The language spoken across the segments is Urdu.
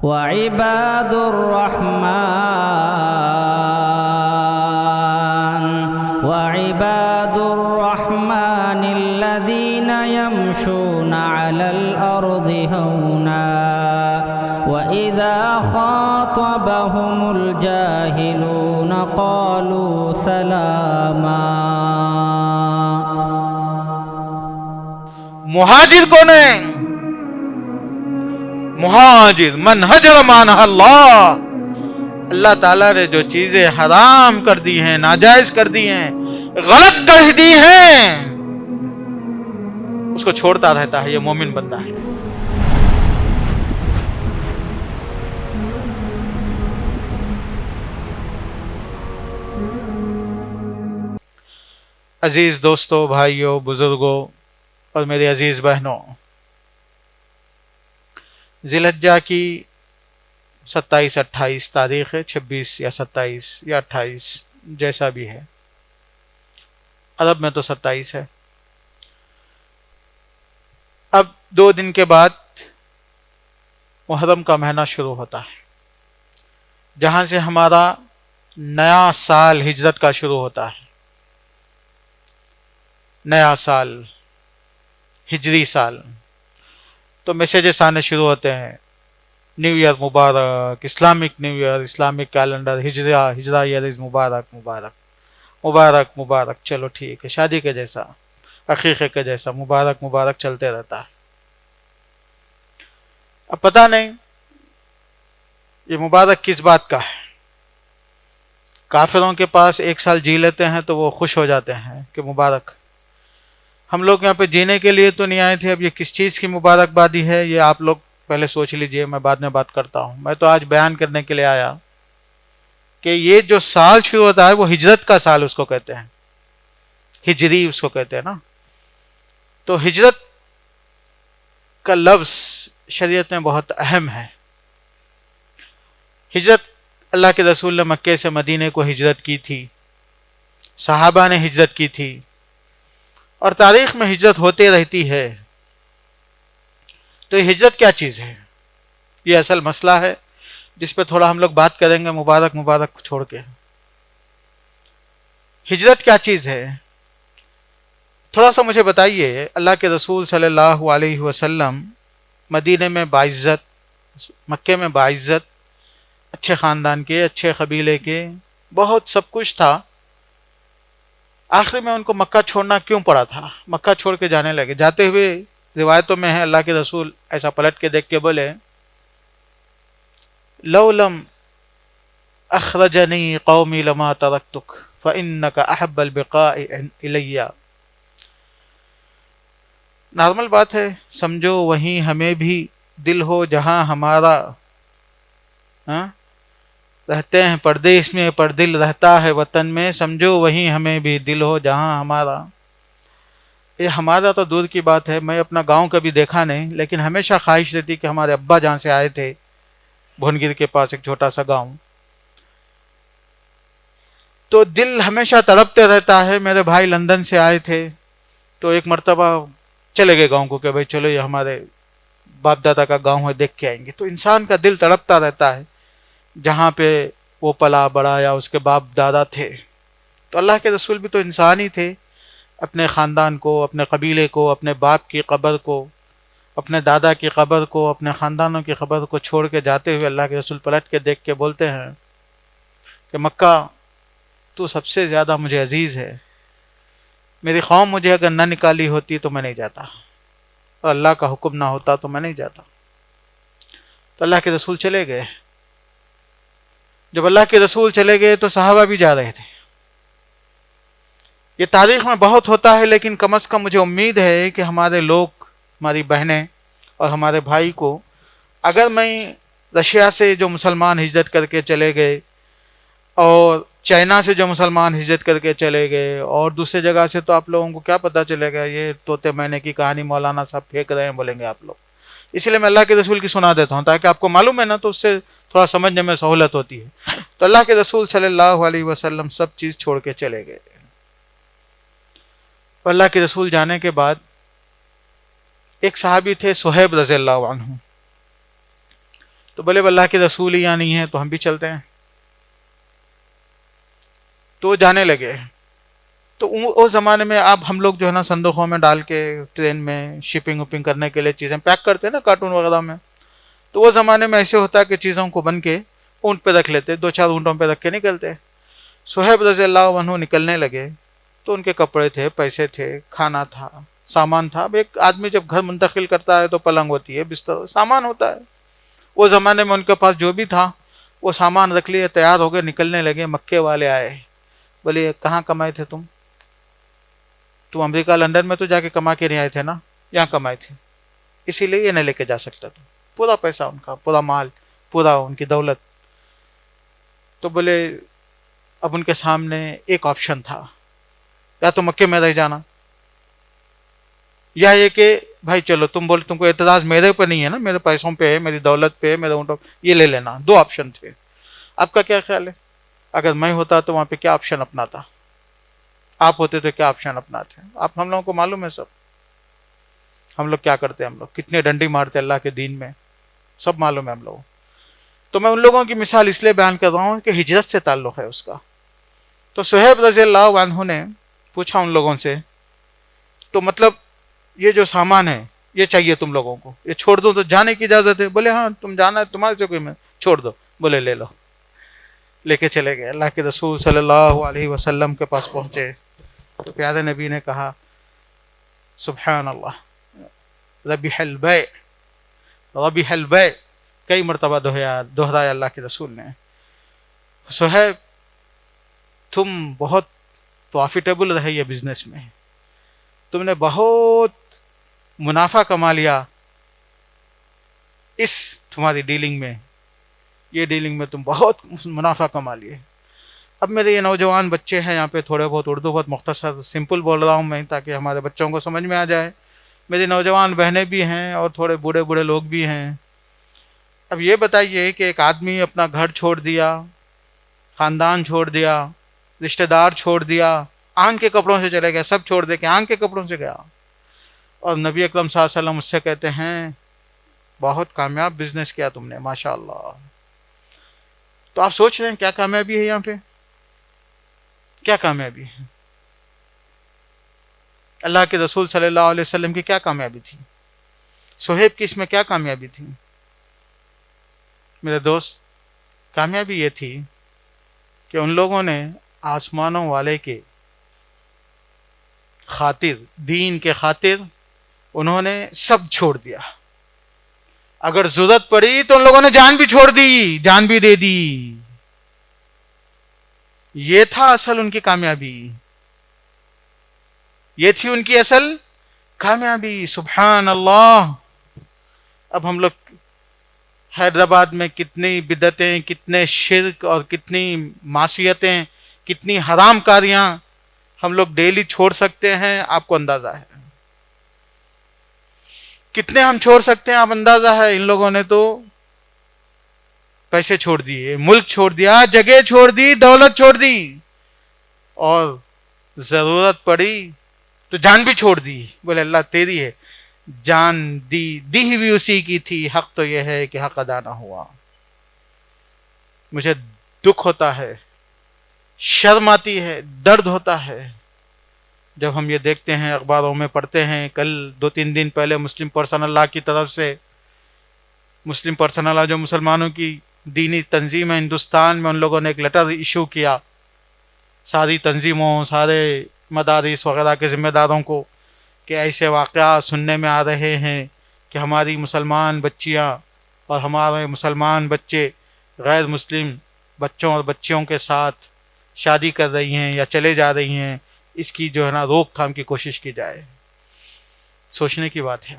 وعباد الرحمن الذين يمشون على الأرض هونا وإذا خاطبهم الجاهلون قالوا سلاما۔ مہاجر کون ہے؟ مہاجر من ہجر مانہ اللہ، اللہ تعالیٰ نے جو چیزیں حرام کر دی ہیں، ناجائز کر دی ہیں، غلط کر دی ہیں، اس کو چھوڑتا رہتا ہے، یہ مومن بندہ ہے۔ عزیز دوستو، بھائیو، بزرگوں اور میری عزیز بہنوں، ذی الحجہ کی 27-28 تاریخ ہے، 26 یا 27 یا 28 جیسا بھی ہے، عرب میں تو 27 ہے۔ اب 2 دن کے بعد محرم کا مہینہ شروع ہوتا ہے، جہاں سے ہمارا نیا سال ہجرت کا شروع ہوتا ہے، نیا سال، ہجری سال۔ تو میسیجز آنے شروع ہوتے ہیں، نیو ایئر مبارک، Islamic new year, Islamic calendar, ہجرہ ایئر از مبارک مبارک مبارک مبارک۔ چلو ٹھیک ہے، شادی کے جیسا، عقیقے کے جیسا مبارک مبارک چلتے رہتا ہے۔ اب پتہ نہیں یہ مبارک کس بات کا ہے۔ کافروں کے پاس 1 سال جی لیتے ہیں تو وہ خوش ہو جاتے ہیں کہ مبارک۔ ہم لوگ یہاں پہ جینے کے لیے تو نہیں آئے تھے، اب یہ کس چیز کی مبارک بادی ہے یہ آپ لوگ پہلے سوچ لیجئے، میں بعد میں بات کرتا ہوں۔ میں تو آج بیان کرنے کے لیے آیا کہ یہ جو سال شروع ہوتا ہے وہ ہجرت کا سال اس کو کہتے ہیں، ہجری اس کو کہتے ہیں نا۔ تو ہجرت کا لفظ شریعت میں بہت اہم ہے۔ ہجرت اللہ کے رسول نے مکے سے مدینے کو ہجرت کی تھی، صحابہ نے ہجرت کی تھی، اور تاریخ میں ہجرت ہوتے رہتی ہے۔ تو یہ ہجرت کیا چیز ہے، یہ اصل مسئلہ ہے جس پہ تھوڑا ہم لوگ بات کریں گے، مبارک مبارک چھوڑ کے۔ ہجرت کیا چیز ہے، تھوڑا سا مجھے بتائیے۔ اللہ کے رسول صلی اللہ علیہ وسلم مدینے میں باعزت، مکے میں باعزت، اچھے خاندان کے، اچھے قبیلے کے، بہت سب کچھ تھا۔ آخر میں ان کو مکہ چھوڑنا کیوں پڑا تھا؟ مکہ چھوڑ کے جانے لگے۔ جاتے ہوئے روایتوں میں ہے اللہ کے رسول ایسا پلٹ کے دیکھ کے بولے، لو لم اخرجنی قومی لما ترکتک فانک احب البقاء الی۔ نارمل بات ہے، سمجھو وہیں ہمیں بھی دل ہو جہاں ہمارا رہتے ہیں پردیش میں، پر دل رہتا ہے وطن میں، سمجھو وہیں ہمیں بھی دل ہو جہاں ہمارا۔ یہ ہمارا تو دور کی بات ہے، میں اپنا گاؤں کبھی دیکھا نہیں، لیکن ہمیشہ خواہش رہتی کہ ہمارے ابا جہاں سے آئے تھے، بھونگیر کے پاس ایک چھوٹا سا گاؤں، تو دل ہمیشہ تڑپتے رہتا ہے۔ میرے بھائی لندن سے آئے تھے تو ایک مرتبہ چلے گئے گاؤں کو کہ بھائی چلو یہ ہمارے باپ دادا کا گاؤں ہے، دیکھ کے آئیں گے۔ تو انسان کا دل تڑپتا رہتا ہے جہاں پہ وہ پلا بڑا یا اس کے باپ دادا تھے۔ تو اللہ کے رسول بھی تو انسان ہی تھے، اپنے خاندان کو، اپنے قبیلے کو، اپنے باپ کی قبر کو، اپنے دادا کی قبر کو، اپنے خاندانوں کی قبر کو چھوڑ کے جاتے ہوئے اللہ کے رسول پلٹ کے دیکھ کے بولتے ہیں کہ مکہ تو سب سے زیادہ مجھے عزیز ہے، میری قوم مجھے اگر نہ نکالی ہوتی تو میں نہیں جاتا، اور اللہ کا حکم نہ ہوتا تو میں نہیں جاتا۔ تو اللہ کے رسول چلے گئے۔ جب اللہ کے رسول چلے گئے تو صحابہ بھی جا رہے تھے۔ یہ تاریخ میں بہت ہوتا ہے، لیکن کم از کم مجھے امید ہے کہ ہمارے لوگ، ہماری بہنیں اور ہمارے بھائی کو، اگر میں رشیا سے جو مسلمان ہجرت کر کے چلے گئے، اور چائنا سے جو مسلمان ہجرت کر کے چلے گئے، اور دوسرے جگہ سے، تو آپ لوگوں کو کیا پتا چلے گا، یہ طوطے مینے کی کہانی مولانا صاحب پھینک رہے ہیں بولیں گے آپ لوگ۔ اس لیے میں اللہ کے رسول کی سنا دیتا ہوں تاکہ آپ کو معلوم ہے نا، تو اس سے تھوڑا سمجھنے میں سہولت ہوتی ہے۔ تو اللہ کے رسول صلی اللہ علیہ وسلم سب چیز چھوڑ کے چلے گئے۔ اور اللہ کے رسول جانے کے بعد ایک صحابی تھے صہیب رضی اللہ عنہ۔ تو تو بولے اللہ کے رسول ہی یہاں نہیں ہے تو ہم بھی چلتے ہیں. تو جانے لگے. تو اس زمانے میں اب ہم لوگ جو ہے نا صندوقوں میں ڈال کے ٹرین میں شپنگ وپنگ کرنے کے لیے چیزیں پیک کرتے ہیں نا کارٹون وغیرہ میں. تو وہ زمانے میں ایسے ہوتا ہے کہ چیزوں کو بن کے اونٹ پہ رکھ لیتے, 2-4 اونٹوں پہ رکھ کے نکلتے. صہیب رضی اللہ عنہ نکلنے لگے تو ان کے کپڑے تھے, پیسے تھے, کھانا تھا, سامان تھا. اب ایک آدمی جب گھر منتقل کرتا ہے تو پلنگ ہوتی ہے, بستر, سامان ہوتا ہے. وہ زمانے میں ان کے پاس جو بھی تھا وہ سامان رکھ لیے, تیار ہو گئے, نکلنے لگے. مکے والے آئے, بولے کہاں کمائے تھے تم امریکہ لندن میں تو جا کے کما کے نہیں آئے تھے نا, یہاں کمائے تھے, اسی لیے یہ نہیں لے کے جا سکتا تم. پورا پیسہ ان کا, پورا مال, پورا ان کی دولت. تو بولے اب ان کے سامنے ایک آپشن تھا, یا تو مکے میں رہ جانا, یا یہ کہ بھائی چلو تم بولے تم کو اعتراض میرے پہ نہیں ہے نا, میرے پیسوں پہ ہے, میری دولت پہ ہے, میرے اونٹوں, یہ لے لینا. 2 آپشن تھے. آپ کا کیا خیال ہے؟ اگر میں ہوتا تو وہاں پہ کیا آپشن اپناتا؟ آپ ہوتے تو کیا آپشن اپناتے؟ آپ ہم لوگوں کو معلوم ہے سب, ہم لوگ کیا کرتے ہیں, ہم لوگ کتنے ڈنڈی مارتے اللہ کے دین میں, سب معلوم ہے ہم لوگوں. تو میں ان لوگوں کی مثال اس لیے بیان کر رہا ہوں کہ ہجرت سے تعلق ہے اس کا. تو صہیب رضی اللہ عنہ نے پوچھا ان لوگوں سے, تو مطلب یہ جو سامان ہے یہ چاہیے تم لوگوں کو, یہ چھوڑ دو تو جانے کی اجازت ہے؟ بولے ہاں تم جانا ہے, تمہارے سے کوئی میں, چھوڑ دو. بولے لے لو. لے کے چلے گئے. اللہ کے رسول صلی اللہ علیہ وسلم کے پاس پہنچے تو پیارے نبی نے کہا سبحان اللہ, ربح البیع, ربح البیع, کئی مرتبہ دہرایا اللہ کے رسول نے. صہیب تم بہت پروفیٹیبل رہے یہ بزنس میں, تم نے بہت منافع کما لیا اس تمہاری ڈیلنگ میں, یہ ڈیلنگ میں تم بہت منافع کما لیے. اب میرے یہ نوجوان بچے ہیں یہاں پہ, تھوڑے بہت اردو بہت مختصر سمپل بول رہا ہوں میں تاکہ ہمارے بچوں کو سمجھ میں آ جائے. میری نوجوان بہنیں بھی ہیں اور تھوڑے بوڑھے بوڑھے لوگ بھی ہیں. اب یہ بتائیے کہ ایک آدمی اپنا گھر چھوڑ دیا, خاندان چھوڑ دیا, رشتہ دار چھوڑ دیا, آنکھ کے کپڑوں سے چلے گیا, سب چھوڑ دے کے آنکھ کے کپڑوں سے گیا, اور نبی اکرم صلی اللہ علیہ وسلم اس سے کہتے ہیں بہت کامیاب بزنس کیا تم نے, ماشاء اللہ. تو آپ سوچ رہے ہیں کیا کامیابی ہے یہاں پہ, کیا کامیابی ہے؟ اللہ کے رسول صلی اللہ علیہ وسلم کی کیا کامیابی تھی؟ صہیب کی اس میں کیا کامیابی تھی؟ میرے دوست, کامیابی یہ تھی کہ ان لوگوں نے آسمانوں والے کے خاطر, دین کے خاطر انہوں نے سب چھوڑ دیا. اگر ضرورت پڑی تو ان لوگوں نے جان بھی چھوڑ دی, جان بھی دے دی. یہ تھا اصل ان کی کامیابی, یہ تھی ان کی اصل کامیابی. سبحان اللہ. اب ہم لوگ حیدرآباد میں کتنی بدعتیں, کتنے شرک اور کتنی معصیتیں, کتنی حرام کاریاں ہم لوگ ڈیلی چھوڑ سکتے ہیں, آپ کو اندازہ ہے؟ کتنے ہم چھوڑ سکتے ہیں آپ اندازہ ہے؟ ان لوگوں نے تو پیسے چھوڑ دیے, ملک چھوڑ دیا, جگہ چھوڑ دی, دولت چھوڑ دی, اور ضرورت پڑی تو جان بھی چھوڑ دی. بولے اللہ تیری ہے, جان دی بھی اسی کی تھی, حق تو یہ ہے کہ حق ادا نہ ہوا. مجھے دکھ ہوتا ہے, شرم آتی ہے, درد ہوتا ہے جب ہم یہ دیکھتے ہیں, اخباروں میں پڑھتے ہیں. کل 2-3 دن پہلے مسلم پرسنل لا کی طرف سے, مسلم پرسنل لا جو مسلمانوں کی دینی تنظیم ہے ہندوستان میں, ان لوگوں نے ایک لیٹر ایشو کیا ساری تنظیموں, سارے مدارس وغیرہ کے ذمہ داروں کو, کہ ایسے واقعات سننے میں آ رہے ہیں کہ ہماری مسلمان بچیاں اور ہمارے مسلمان بچے غیر مسلم بچوں اور بچیوں کے ساتھ شادی کر رہی ہیں یا چلے جا رہی ہیں. اس کی جو ہے نا روک تھام کی کوشش کی جائے. سوچنے کی بات ہے,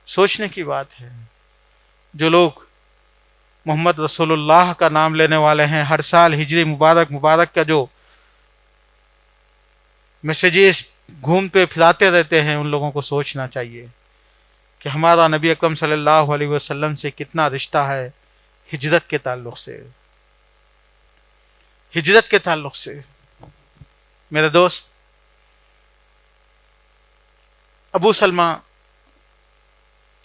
سوچنے کی بات ہے. جو لوگ محمد رسول اللہ کا نام لینے والے ہیں, ہر سال ہجری مبارک کا جو میسیجز گھومتے پھراتے رہتے ہیں, ان لوگوں کو سوچنا چاہیے کہ ہمارا نبی اکرم صلی اللہ علیہ وسلم سے کتنا رشتہ ہے ہجرت کے تعلق سے, ہجرت کے تعلق سے. میرے دوست, ابو سلمہ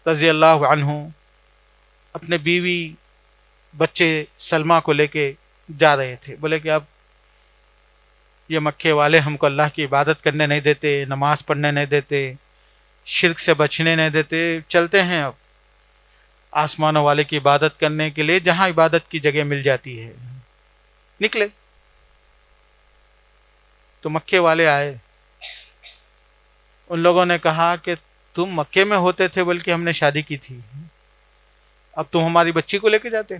رضی اللہ عنہ اپنے بیوی بچے سلمہ کو لے کے جا رہے تھے. بولے کہ اب یہ مکے والے ہم کو اللہ کی عبادت کرنے نہیں دیتے, نماز پڑھنے نہیں دیتے, شرک سے بچنے نہیں دیتے, چلتے ہیں اب آسمانوں والے کی عبادت کرنے کے لیے جہاں عبادت کی جگہ مل جاتی ہے. نکلے تو مکے والے آئے. ان لوگوں نے کہا کہ تم مکے میں ہوتے تھے بلکہ ہم نے شادی کی تھی, اب تم ہماری بچی کو لے کے جاتے,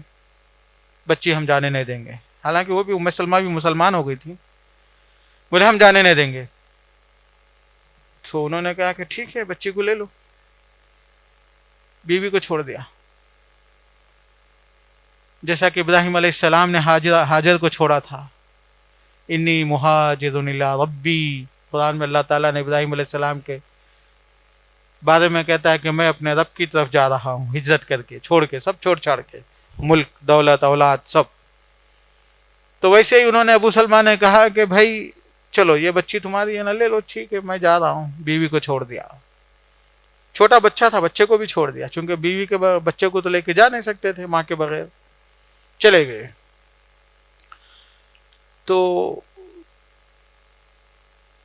بچی ہم جانے نہیں دیں گے. حالانکہ وہ بھی ام سلمہ بھی مسلمان ہو گئی تھی. بولے ہم جانے نہیں دیں گے. تو انہوں نے کہا کہ ٹھیک ہے بچی کو لے لو. بیوی کو چھوڑ دیا, جیسا کہ ابراہیم علیہ السلام نے حاجر کو چھوڑا تھا. انی مہاجر الی ربی, قرآن میں اللہ تعالیٰ نے ابراہیم علیہ السلام کے بارے میں کہتا ہے کہ میں اپنے رب کی طرف جا رہا ہوں, ہجرت کر کے, چھوڑ کے, سب چھوڑ چھاڑ کے, ملک, دولت, اولاد, سب. تو ویسے ہی انہوں نے ابو سلمہ نے کہا کہ بھائی چلو یہ بچی تمہاری ہے نا, لے لو, ٹھیک ہے میں جا رہا ہوں. بیوی کو چھوڑ دیا. چھوٹا بچہ تھا, بچے کو بھی چھوڑ دیا, چونکہ بیوی کے بچے کو تو لے کے جا نہیں سکتے تھے ماں کے بغیر. چلے گئے. تو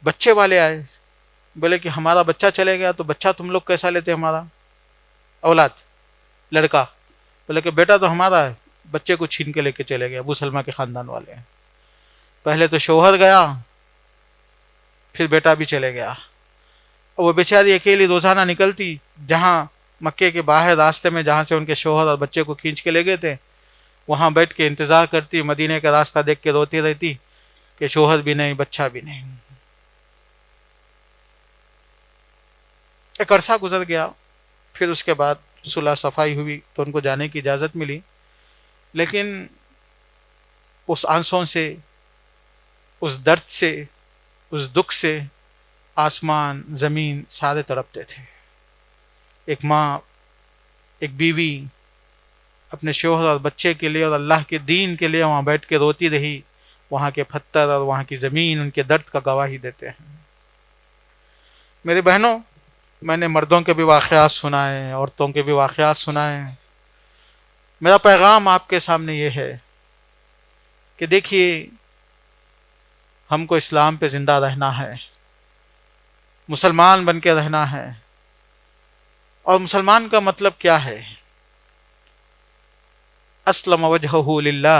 بچے والے آئے, بولے کہ ہمارا بچہ چلے گیا تو بچہ تم لوگ کیسا لیتے, ہمارا اولاد لڑکا. بولے کہ بیٹا تو ہمارا ہے, بچے کو چھین کے لے کے چلے گئے. ابو سلمہ کے خاندان والے ہیں. پہلے تو شوہر گیا, پھر بیٹا بھی چلے گیا. وہ بیچاری اکیلی روزانہ نکلتی, جہاں مکے کے باہر راستے میں جہاں سے ان کے شوہر اور بچے کو کھینچ کے لے گئے تھے, وہاں بیٹھ کے انتظار کرتی, مدینے کا راستہ دیکھ کے روتی رہتی کہ شوہر بھی نہیں, بچہ بھی نہیں. ایک عرصہ گزر گیا. پھر اس کے بعد صلح صفائی ہوئی تو ان کو جانے کی اجازت ملی. لیکن اس آنسوں سے, اس درد سے, اس دکھ سے آسمان زمین سارے تڑپتے تھے. ایک ماں, ایک بیوی اپنے شوہر اور بچے کے لیے اور اللہ کے دین کے لیے وہاں بیٹھ کے روتی رہی. وہاں کے پتھر اور وہاں کی زمین ان کے درد کا گواہی دیتے ہیں. میری بہنوں, میں نے مردوں کے بھی واقعات سنائے, عورتوں کے بھی واقعات سنائے. میرا پیغام آپ کے سامنے یہ ہے کہ دیکھیے, ہم کو اسلام پہ زندہ رہنا ہے, مسلمان بن کے رہنا ہے. اور مسلمان کا مطلب کیا ہے؟ اسلم وجہہ للہ,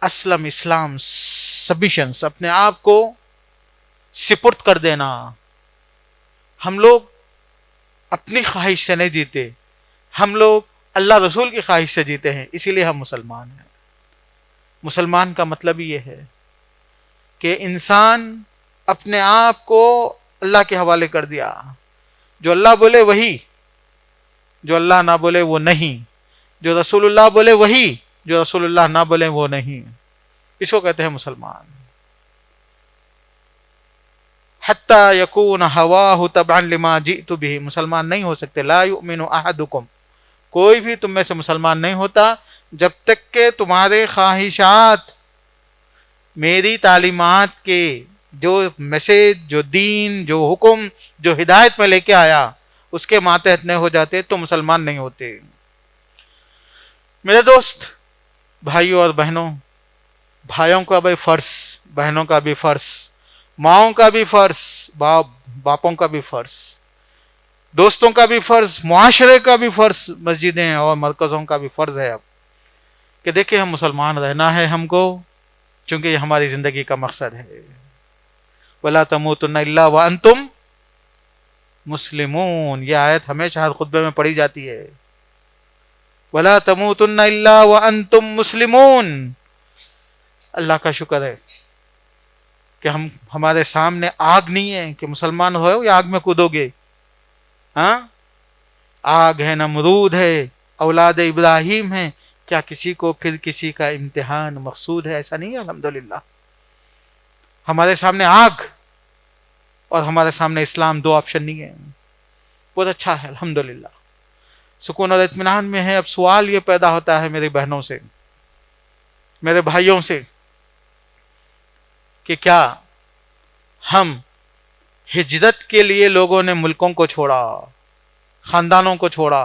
اسلم, اسلام, سبمیشنس, اپنے آپ کو سپرد کر دینا. ہم لوگ اپنی خواہش سے نہیں جیتے, ہم لوگ اللہ رسول کی خواہش سے جیتے ہیں, اسی لیے ہم مسلمان ہیں. مسلمان کا مطلب یہ ہے کہ انسان اپنے آپ کو اللہ کے حوالے کر دیا. جو اللہ بولے وہی, جو اللہ نہ بولے وہ نہیں, جو رسول اللہ بولے وہی, جو رسول اللہ نہ بولے وہ نہیں. اس کو کہتے ہیں مسلمان. حتی یکون ہواہ تبعا لما جئت بہ, مسلمان نہیں ہو سکتے. لا یؤمن احدکم, کوئی بھی تم میں سے مسلمان نہیں ہوتا جب تک کہ تمہارے خواہشات میری تعلیمات کے جو میسج, جو دین, جو حکم, جو ہدایت میں لے کے آیا اس کے ماتحت نہیں ہو جاتے تو مسلمان نہیں ہوتے. میرے دوست, بھائیوں اور بہنوں, بھائیوں کا بھی فرض, بہنوں کا بھی فرض, ماؤں کا بھی فرض, باپوں کا بھی فرض, دوستوں کا بھی فرض, معاشرے کا بھی فرض, مسجدیں اور مرکزوں کا بھی فرض ہے اب کہ دیکھیں ہم مسلمان رہنا ہے ہم کو, چونکہ یہ ہماری زندگی کا مقصد ہے. وَلَا تَمُوتُنَّ إِلَّا وَأَنْتُمْ مسلمون, یہ آیت ہمیشہ ہر خطبے میں پڑھی جاتی ہے. وَلَا تَمُوتُنَّ إِلَّا وَأَنْتُمْ مسلمون. اللہ کا شکر ہے کہ ہمارے سامنے آگ نہیں ہے کہ مسلمان ہو یا آگ میں کودو گے. ہاں, آگ ہے, نمرود ہے, اولاد ابراہیم ہے, کیا کسی کو پھر کسی کا امتحان مقصود ہے؟ ایسا نہیں ہے. الحمدللہ ہمارے سامنے آگ اور ہمارے سامنے اسلام, دو آپشن نہیں ہے. بہت اچھا ہے, الحمدللہ سکون اور اطمینان میں ہے. اب سوال یہ پیدا ہوتا ہے میری بہنوں سے, میرے بھائیوں سے, کہ کیا ہم ہجرت کے لیے لوگوں نے ملکوں کو چھوڑا, خاندانوں کو چھوڑا,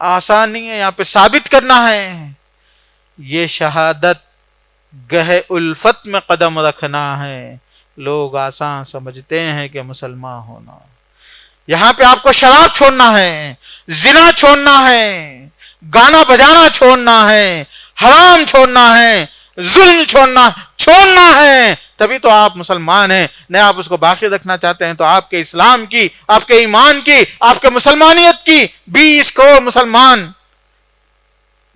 آسان نہیں ہے, یہاں پہ ثابت کرنا ہے. یہ شہادت گہے الفت میں قدم رکھنا ہے. لوگ آسان سمجھتے ہیں کہ مسلمان ہونا. یہاں پہ آپ کو شراب چھوڑنا ہے, زنا چھوڑنا ہے, گانا بجانا چھوڑنا ہے, حرام چھوڑنا ہے, ظلم چھوڑنا ہے, تبھی تو آپ مسلمان ہیں. نہیں آپ اس کو باقی رکھنا چاہتے ہیں تو آپ کے اسلام کی, آپ کے ایمان کی, آپ کے مسلمانیت کی 20 کروڑ مسلمان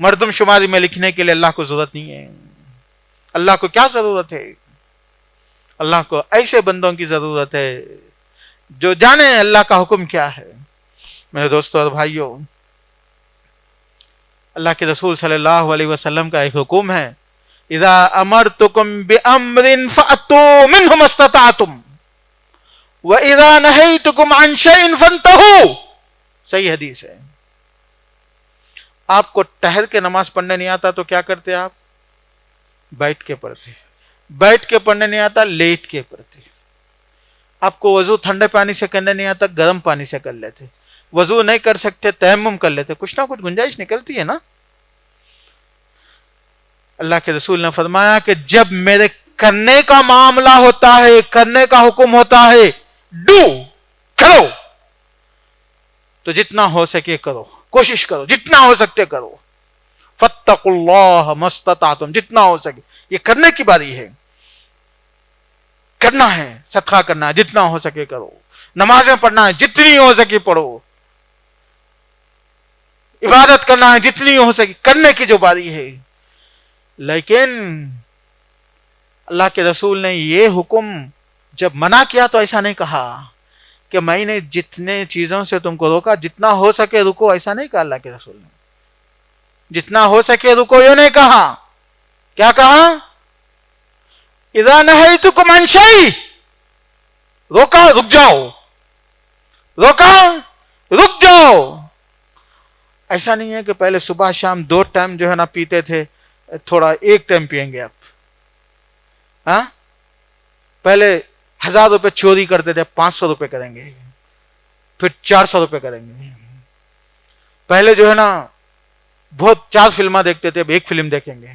مردم شماری میں لکھنے کے لیے اللہ کو ضرورت نہیں ہے. اللہ کو کیا ضرورت ہے؟ اللہ کو ایسے بندوں کی ضرورت ہے جو جانے اللہ کا حکم کیا ہے. میرے دوستوں اور بھائیوں, اللہ کے رسول صلی اللہ علیہ وسلم کا ایک حکم ہے, اذا امرتکم بامر فاتوا منه ما استطعتم واذا نهیتکم عن شیء فانتهوا. صحیح حدیث ہے. آپ کو ٹہر کے نماز پڑھنے نہیں آتا تو کیا کرتے آپ؟ بیٹھ کے پڑھتے. بیٹھ کے پڑھنے نہیں آتا, لیٹ کے پڑھتے. آپ کو وضو ٹھنڈے پانی سے کرنے نہیں آتا, گرم پانی سے کر لیتے. وضو نہیں کر سکتے, تیمم کر لیتے. کچھ نہ کچھ گنجائش نکلتی ہے نا. اللہ کے رسول نے فرمایا کہ جب میرے کرنے کا معاملہ ہوتا ہے, کرنے کا حکم ہوتا ہے, کرو, تو جتنا ہو سکے کرو, کوشش کرو, جتنا ہو سکتے کرو. فاتقوا اللہ ما استطعتم, جتنا ہو سکے. یہ کرنے کی باری ہے, کرنا ہے. صدقہ کرنا ہے, جتنا ہو سکے کرو. نمازیں پڑھنا ہے, جتنی ہو سکے پڑھو. عبادت کرنا ہے, جتنی ہو سکے, کرنے کی جو باری ہے. لیکن اللہ کے رسول نے یہ حکم جب منع کیا تو ایسا نہیں کہا کہ میں نے جتنے چیزوں سے تم کو روکا جتنا ہو سکے رکو, ایسا نہیں کہا اللہ کے رسول نے. جتنا ہو سکے رکو یہ نہیں کہا. کیا کہا؟ اذا نہیتکم عن شیء, روکا رک جاؤ, روکا رک جاؤ. ایسا نہیں ہے کہ پہلے صبح شام 2 ٹائم جو ہے نا پیتے تھے, تھوڑا 1 ٹائم پیئیں گے آپ. ہاں, پہلے 1000 روپے چوری کرتے تھے, 500 روپے کریں گے, پھر 400 روپے کریں گے. پہلے جو ہے نا بہت 4 فلمیں دیکھتے تھے, اب 1 فلم دیکھیں گے.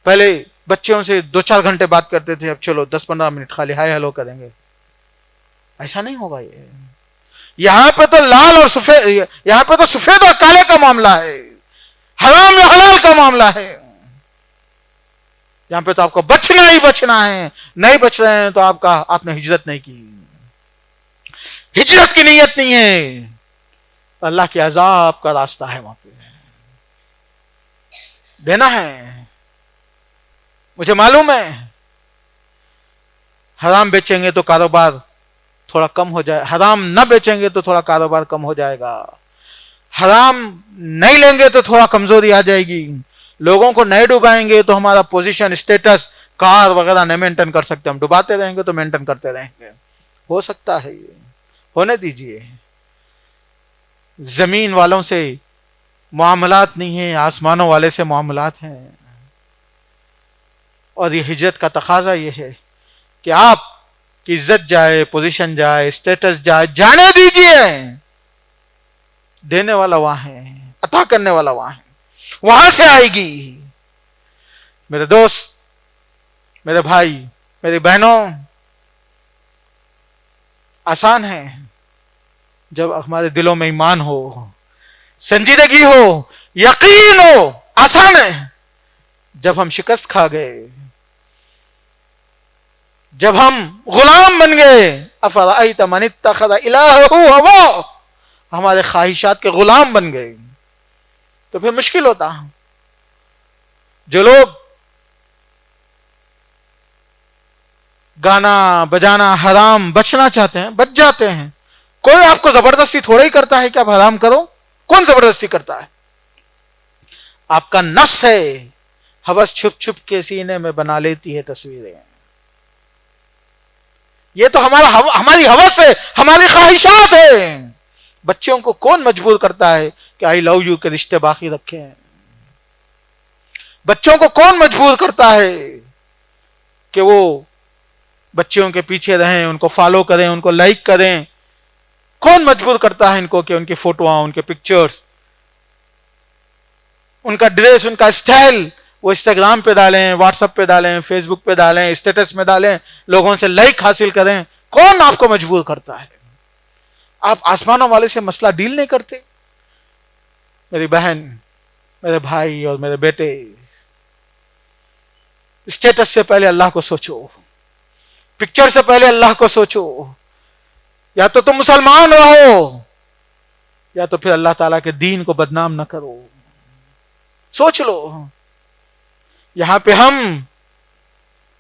پہلے بچوں سے 2-4 گھنٹے بات کرتے تھے, اب چلو 10-15 منٹ خالی ہائے ہلو کریں گے. ایسا نہیں ہوگا. یہاں پہ تو لال اور سفید, یہاں پہ تو سفید اور کالے کا معاملہ ہے, حرام یا حلال کا معاملہ ہے. یہاں پہ تو آپ کو بچنا ہی بچنا ہے. نہیں بچ رہے ہیں تو آپ نے ہجرت نہیں کی, ہجرت کی نیت نہیں ہے. اللہ کے عذاب کا راستہ ہے, وہاں پہ دینا ہے. مجھے معلوم ہے حرام بیچیں گے تو کاروبار تھوڑا کم ہو جائے, حرام نہ بیچیں گے تو تھوڑا کاروبار کم ہو جائے گا. حرام نہیں لیں گے تو تھوڑا کمزوری آ جائے گی. لوگوں کو نہیں ڈوبائیں گے تو ہمارا پوزیشن, اسٹیٹس, کار وغیرہ نہیں مینٹین کر سکتے. ہم ڈوباتے رہیں گے تو مینٹین کرتے رہیں گے. ہو سکتا ہے, یہ ہونے دیجئے. زمین والوں سے معاملات نہیں ہیں, آسمانوں والے سے معاملات ہیں. اور یہ ہجرت کا تقاضا یہ ہے کہ آپ کی عزت جائے, پوزیشن جائے, اسٹیٹس جائے, جانے دیجئے. دینے والا وہاں ہے, عطا کرنے والا وہاں ہے, وہاں سے آئے گی. میرے دوست, میرے بھائی, میری بہنوں, آسان ہے جب ہمارے دلوں میں ایمان ہو, سنجیدگی ہو, یقین ہو. آسان ہے جب ہم شکست کھا گئے, جب ہم غلام بن گئے. افرأیت من اتخذ الہہ ہوا, ہمارے خواہشات کے غلام بن گئے تو پھر مشکل ہوتا. جو لوگ گانا بجانا حرام بچنا چاہتے ہیں بچ جاتے ہیں. کوئی آپ کو زبردستی تھوڑا ہی کرتا ہے کہ آپ حرام کرو. کون زبردستی کرتا ہے؟ آپ کا نفس ہے, ہوس چھپ چھپ کے سینے میں بنا لیتی ہے تصویریں. یہ تو ہماری ہوس ہے, ہماری خواہشات ہے. بچوں کو کون مجبور کرتا ہے کہ آئی لو یو کے رشتے باقی رکھیں؟ بچوں کو کون مجبور کرتا ہے کہ وہ بچوں کے پیچھے رہیں, ان کو فالو کریں, ان کو لائک کریں؟ کون مجبور کرتا ہے ان کو کہ ان کی فوٹوਆਂ, ان کے پکچرز ان کا ڈریس، ان کا اسٹائل وہ انسٹاگرام پہ ڈالیں، واٹس ایپ پہ ڈالیں، فیس بک پہ ڈالیں، اسٹیٹس میں ڈالیں، لوگوں سے لائک حاصل کریں. کون آپ کو مجبور کرتا ہے؟ آپ آسمانوں والے سے مسئلہ ڈیل نہیں کرتے؟ میری بہن، میرے بھائی اور میرے بیٹے، اسٹیٹس سے پہلے اللہ کو سوچو، پکچر سے پہلے اللہ کو سوچو. یا تو تم مسلمان رہو یا تو پھر اللہ تعالیٰ کے دین کو بدنام نہ کرو. سوچ لو. یہاں پہ ہم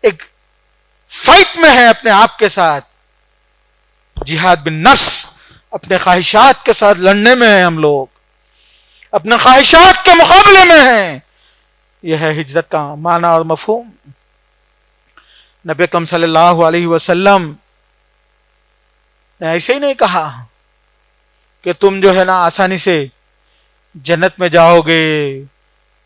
ایک فائٹ میں ہیں اپنے آپ کے ساتھ، جہاد بن نفس، اپنے خواہشات کے ساتھ لڑنے میں ہیں ہم لوگ، اپنے خواہشات کے مقابلے میں ہیں. یہ ہے ہجرت کا معنی اور مفہوم. نبی اکرم صلی اللہ علیہ وسلم نے ایسے ہی نہیں کہا کہ تم جو ہے نا آسانی سے جنت میں جاؤ گے،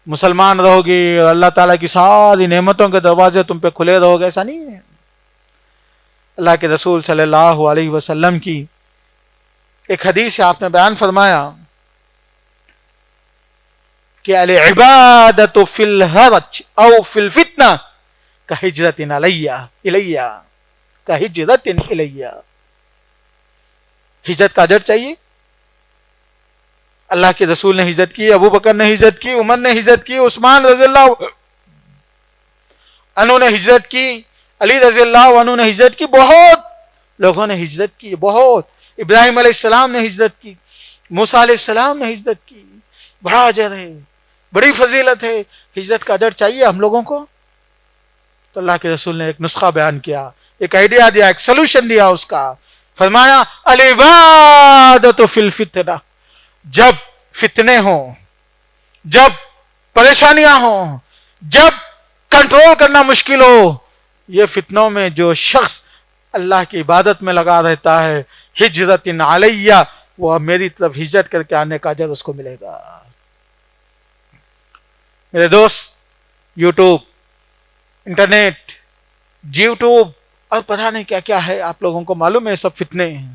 مسلمان رہو گے اور اللہ تعالیٰ کی ساری نعمتوں کے دروازے تم پہ کھلے رہو گے. ایسا نہیں ہے. اللہ کے رسول صلی اللہ علیہ وسلم کی ایک حدیث سے آپ نے بیان فرمایا کہ العبادت فی الحرج او فی الفتنہ کہجرت الیہ، کہجرت الیہ. ہجرت کا اجر چاہیے. اللہ کے رسول نے ہجرت کی، ابو بکر نے ہجرت کی، عمر نے ہجرت کی، عثمان رضی اللہ عنہ نے ہجرت کی، علی رضی اللہ عنہ نے ہجرت کی، بہت لوگوں نے ہجرت کی، بہت. ابراہیم علیہ السلام نے ہجرت کی، موسیٰ علیہ السلام نے ہجرت کی. بڑا اجر ہے، بڑی فضیلت ہے. ہجرت کا اجر چاہیے ہم لوگوں کو. تو اللہ کے رسول نے ایک نسخہ بیان کیا، ایک آئیڈیا دیا، ایک سلوشن دیا اس کا. فرمایا العبادت فی الفتنہ، جب فتنے ہوں، جب پریشانیاں ہوں، جب کنٹرول کرنا مشکل ہو، یہ فتنوں میں جو شخص اللہ کی عبادت میں لگا رہتا ہے، ہجرت علیہ، وہ میری طرف ہجرت کر کے آنے کا اجر اس کو ملے گا. میرے دوست، یوٹیوب، انٹرنیٹ، یوٹیوب اور پتہ نہیں کیا کیا ہے، آپ لوگوں کو معلوم ہے سب فتنے ہیں.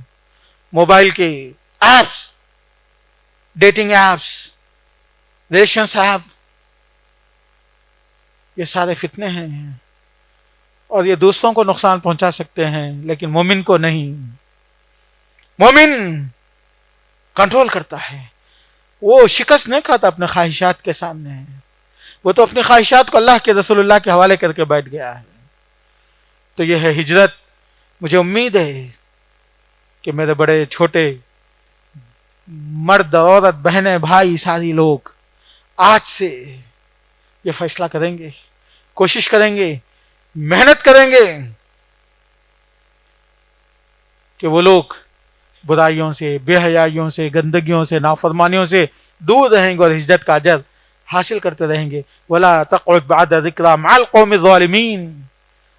موبائل کے apps, dating apps, relations app, یہ سارے فتنے ہیں اور یہ دوسروں کو نقصان پہنچا سکتے ہیں لیکن مومن کو نہیں. مومن کنٹرول کرتا ہے، وہ شکست نہیں کھاتا اپنے خواہشات کے سامنے. وہ تو اپنی خواہشات کو اللہ کے رسول اللہ کے حوالے کر کے بیٹھ گیا ہے. تو یہ ہے ہجرت. مجھے امید ہے کہ میرے بڑے چھوٹے مرد عورت بہنیں بھائی ساری لوگ آج سے یہ فیصلہ کریں گے، کوشش کریں گے، محنت کریں گے کہ وہ لوگ برائیوں سے، بے حیائیوں سے، گندگیوں سے، نافرمانیوں سے دور رہیں گے اور ہجرت کا اجر حاصل کرتے رہیں گے. وَلَا تَقْعُدْ بَعْدَ ذِكْرَى مَعَ الْقَوْمِ الظَّالِمِينَ.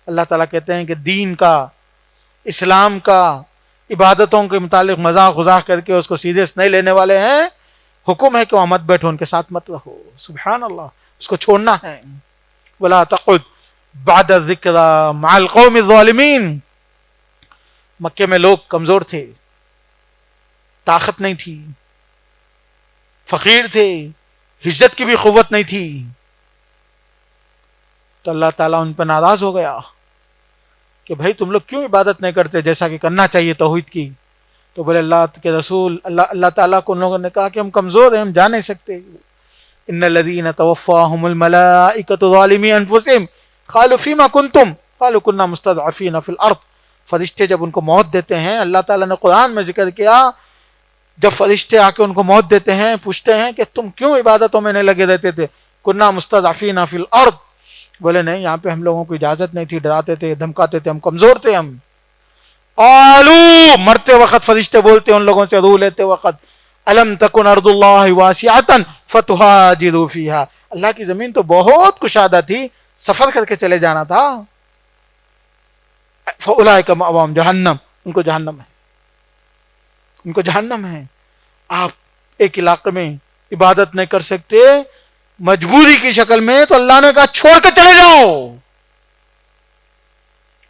اللہ تعالیٰ کہتے ہیں کہ دین کا، اسلام کا، عبادتوں کے متعلق مذاق غذاق کر کے اس کو سیریس نہیں لینے والے ہیں. حکم ہے کہ وہاں مت بیٹھو، ان کے ساتھ مت رہو. سبحان اللہ، اس کو چھوڑنا ہے. وَلَا تَقْعُدْ بَعْدَ الذِّكْرَى مَعَ الْقَوْمِ الظَّالِمِينَ. مکے میں لوگ کمزور تھے، طاقت نہیں تھی، فقیر تھے، ہجرت کی بھی قوت نہیں تھی. تو اللہ تعالیٰ ان پہ ناراض ہو گیا کہ بھائی تم لوگ کیوں عبادت نہیں کرتے جیسا کہ کرنا چاہیے توحید کی. تو بولے اللہ کے رسول، اللہ تعالیٰ کو ان لوگوں نے کہا کہ ہم کمزور ہیں، ہم جا نہیں سکتے. ان الذین توفاہم الملائکۃ ظالمی انفسہم قالوا فیما کنتم قالوا کنا مستضعفین فی الارض. فرشتے جب ان کو موت دیتے ہیں، اللہ تعالیٰ نے قرآن میں ذکر کیا، جب فرشتے آ کے ان کو موت دیتے ہیں، پوچھتے ہیں کہ تم کیوں عبادتوں میں نہیں لگے رہتے تھے؟ کنا مستضعفین فی الارض. بولے نہیں، یہاں پہ ہم لوگوں کو اجازت نہیں تھی، ڈراتے تھے، دھمکاتے تھے، ہم کمزور تھے. ہم قالوا، مرتے وقت فرشتے بولتے ان لوگوں سے روح لیتے وقت، الم تکن ارض اللہ واسعۃ فتہاجروا فیہا. اللہ کی زمین تو بہت کشادہ تھی، سفر کر کے چلے جانا تھا. فاولئک مأواہم جہنم، ان کو جہنم ہے، ان کو جہنم ہے. آپ ایک علاقے میں عبادت نہیں کر سکتے مجبوری کی شکل میں، تو اللہ نے کہا چھوڑ کے چلے جاؤ.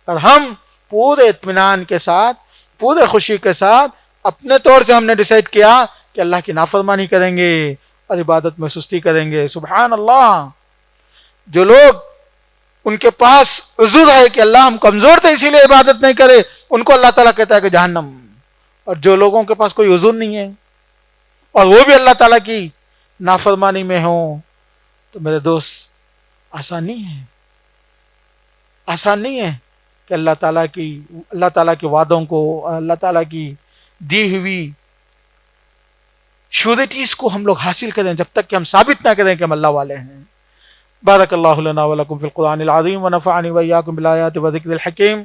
اور ہم پورے اطمینان کے ساتھ، پورے خوشی کے ساتھ اپنے طور سے ہم نے ڈیسائیڈ کیا کہ اللہ کی نافرمانی کریں گے اور عبادت میں سستی کریں گے. سبحان اللہ. جو لوگ ان کے پاس عذر ہے کہ اللہ ہم کمزور تھے اسی لیے عبادت نہیں کرے, ان کو اللہ تعالیٰ کہتا ہے کہ جہنم. اور جو لوگوں کے پاس کوئی عذر نہیں ہے اور وہ بھی اللہ تعالیٰ کی نافرمانی میں ہوں, تو میرے دوست آسان نہیں ہے کہ اللہ تعالیٰ کے وعدوں کو, اللہ تعالیٰ کی دی ہوئی شیورٹیز کو ہم لوگ حاصل کریں جب تک کہ ہم ثابت نہ کریں کہ ہم اللہ والے ہیں. بارک اللہ لنا ولکم فی القرآن العظیم ونفعنی وإیاکم بالآیات والذکر الحکیم.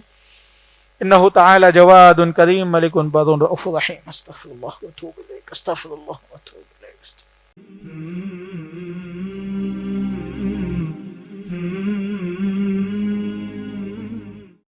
انہ تعالی جواد کریم ملک بر رؤوف رحیم. استغفر اللہ واتوب الیک. استغفر اللہ واتوب الیک.